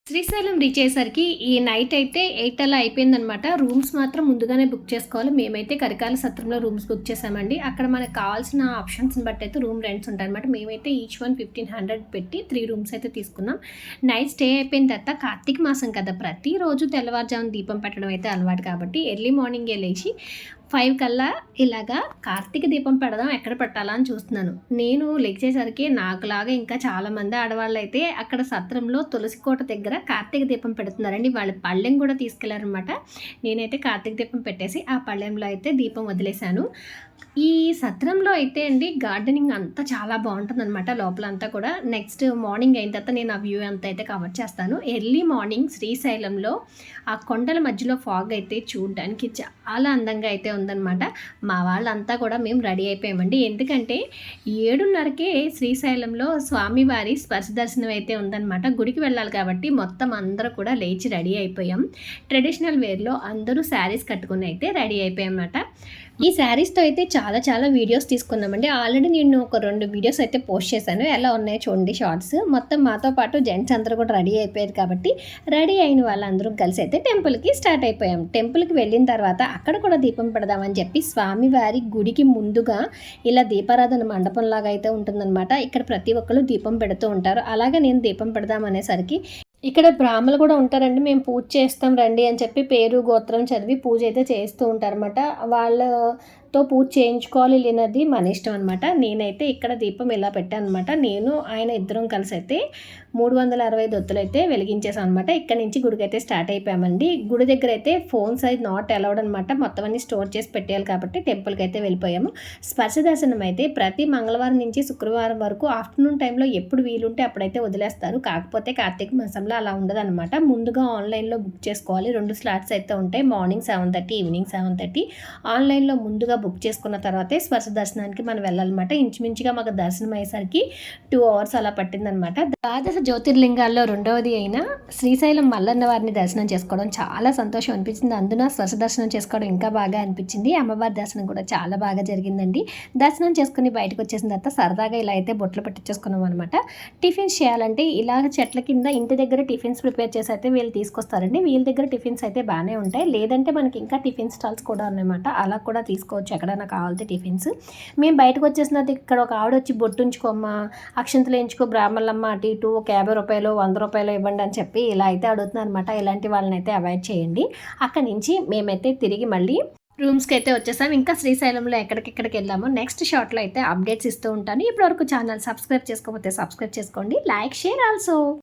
Srisailam reach అయ్యేసరికి ఈ night అయితే 8 అలా అయిపోయిందనమాట. రూమ్స్ మాత్రం ముందుగానే బుక్ చేసుకోవాలి. మేమైతే కరికాల సత్రంలో రూమ్స్ బుక్ చేసామండి. అక్కడ మనకు కావాల్సిన ఆప్షన్స్ని బట్టి అయితే రూమ్ రెంట్స్ ఉంటాయన్నమాట. మేమైతే ఈచ్ వన్ 1500 పెట్టి 3 రూమ్స్ అయితే తీసుకున్నాం. నైట్ స్టే అయిపోయిన తర్వాత కార్తీక మాసం కదా, ప్రతిరోజు తెల్లవారుజామున దీపం పెట్టడం అయితే అలవాటు కాబట్టి ఎర్లీ మార్నింగే లేచి 5 కల్లా ఇలాగా కార్తీక దీపం పెడదాం, ఎక్కడ పెట్టాలా అని చూస్తున్నాను. నేను లెగిచేసరికి నాకులాగా ఇంకా చాలామంది ఆడవాళ్ళు అయితే అక్కడ సత్రంలో తులసి కోట దగ్గర కార్తీక దీపం పెడుతున్నారండి. వాళ్ళ పళ్ళెం కూడా తీసుకెళ్లారనమాట. నేనైతే కార్తీక దీపం పెట్టేసి ఆ పళ్ళెంలో అయితే దీపం వదిలేశాను. ఈ సత్రంలో అయితే అండి గార్డెనింగ్ అంతా చాలా బాగుంటుందన్నమాట. లోపలంతా కూడా నెక్స్ట్ మార్నింగ్ అయిన తర్వాత నేను ఆ వ్యూ అంతా అయితే కవర్ చేస్తాను. ఎర్లీ మార్నింగ్ శ్రీశైలంలో ఆ కొండల మధ్యలో ఫాగ్ అయితే చూడడానికి చాలా అందంగా అయితే ఉందన్నమాట. మా వాళ్ళంతా కూడా మేము రెడీ అయిపోయామండి. ఎందుకంటే 7:30కే శ్రీశైలంలో స్వామివారి స్పర్శ దర్శనం అయితే ఉందన్నమాట. గుడికి వెళ్ళాలి కాబట్టి మొత్తం అందరూ కూడా లేచి రెడీ అయిపోయాం. ట్రెడిషనల్ వేర్లో అందరూ శారీస్ కట్టుకుని అయితే రెడీ అయిపోయామన్నమాట. ఈ శారీస్తో అయితే చాలా వీడియోస్ తీసుకున్నామండి. ఆల్రెడీ నేను ఒక 2 వీడియోస్ అయితే పోస్ట్ చేశాను. ఎలా ఉన్నాయో చూడండి షార్ట్స్. మొత్తం మాతో పాటు జెంట్స్ అందరూ కూడా రెడీ అయిపోయారు కాబట్టి రెడీ అయిన వాళ్ళందరూ కలిసి అయితే టెంపుల్కి స్టార్ట్ అయిపోయాం. టెంపుల్కి వెళ్ళిన తర్వాత అక్కడ కూడా దీపం పెడదామని చెప్పి స్వామివారి గుడికి ముందుగా ఇలా దీపారాధన మండపంలాగా అయితే ఉంటుందన్నమాట. ఇక్కడ ప్రతి ఒక్కరు దీపం పెడుతూ ఉంటారు. అలాగే నేను దీపం పెడదాం అనేసరికి ఇక్కడ బ్రాహ్మణులు కూడా ఉంటారండి. మేము పూజ చేస్తాం రండి అని చెప్పి పేరు గోత్రం చదివి పూజ అయితే చేస్తూ ఉంటారన్నమాట. వాళ్ళతో పూజ చేయించుకోవాలి లేనది మన ఇష్టం అనమాట. నేనైతే ఇక్కడ దీపం ఇలా పెట్టాను అనమాట. నేను ఆయన ఇద్దరం కలిసి అయితే 365 ఒత్తులు అయితే వెలిగించేసాం అనమాట. ఇక్కడ నుంచి గుడికి అయితే స్టార్ట్ అయిపోయామండి. గుడి దగ్గర అయితే ఫోన్స్ అయితే నాట్ అలౌడ్ అనమాట. మొత్తం అన్ని స్టోర్ చేసి పెట్టేయాలి కాబట్టి టెంపుల్కి అయితే వెళ్ళిపోయాము. స్పర్శ దర్శనం అయితే ప్రతి మంగళవారం నుంచి శుక్రవారం వరకు ఆఫ్టర్నూన్ టైంలో ఎప్పుడు వీలుంటే అప్పుడైతే వదిలేస్తారు. కాకపోతే కార్తీక మాసంలో అలా ఉండదన్నమాట. ముందుగా ఆన్లైన్లో బుక్ చేసుకోవాలి. 2 స్లాట్స్ అయితే ఉంటాయి. Morning 7:30, evening 7:30. ఆన్లైన్లో ముందుగా బుక్ చేసుకున్న తర్వాతే స్పర్శ దర్శనానికి మనం వెళ్ళాలన్నమాట. ఇంచుమించుగా మాకు దర్శనం అయ్యేసరికి 2 అవర్స్ అలా పట్టిందనమాట. ద్వాదశ జ్యోతిర్లింగాల్లో రెండవది అయిన శ్రీశైలం మల్లన్న వారిని దర్శనం చేసుకోవడం చాలా సంతోషం అనిపించింది. అందున స్పర్శ దర్శనం చేసుకోవడం ఇంకా బాగా అనిపించింది. అమ్మవారి దర్శనం కూడా చాలా బాగా జరిగిందండి. దర్శనం చేసుకుని బయటకు వచ్చేసిన తర్వాత సరదాగా ఇలా అయితే బొట్లు పెట్టించేసుకున్నాం అనమాట. టిఫిన్స్ చేయాలంటే ఇలా చెట్ల కింద ఇంటి దగ్గర టిఫిన్స్ ప్రిపేర్ చేసి అయితే వీళ్ళు తీసుకొస్తారండి. వీళ్ళ దగ్గర టిఫిన్స్ అయితే బాగానే ఉంటాయి. లేదంటే మనకి ఇంకా టిఫిన్ స్టాల్స్ కూడా ఉన్నాయన్నమాట. అలా కూడా తీసుకోవచ్చు ఎక్కడైనా కావాలంటే టిఫిన్స్. మేము బయటకు వచ్చేసిన ఇక్కడ ఒక ఆవిడ వచ్చి బొట్టు ఉంచుకోమ్మా, అక్షంతలు ఎంచుకో బ్రాహ్మణులమ్మ, అటు ఇటు ఒక 50 రూపాయలు 100 రూపాయలు ఇవ్వండి అని చెప్పి ఇలా అయితే అడుగుతున్నారు అనమాట. ఇలాంటి వాళ్ళని అయితే అవాయిడ్ చేయండి. అక్కడి నుంచి మేమైతే తిరిగి మళ్ళీ రూమ్స్కి అయితే వచ్చేసాం. ఇంకా శ్రీశైలంలో ఎక్కడికెక్కడికి వెళ్ళామో నెక్స్ట్ షార్ట్లో అయితే అప్డేట్స్ ఇస్తూ ఉంటాను. ఇప్పటివరకు ఛానల్ సబ్స్క్రైబ్ చేసుకోకపోతే సబ్స్క్రైబ్ చేసుకోండి. Like, share also.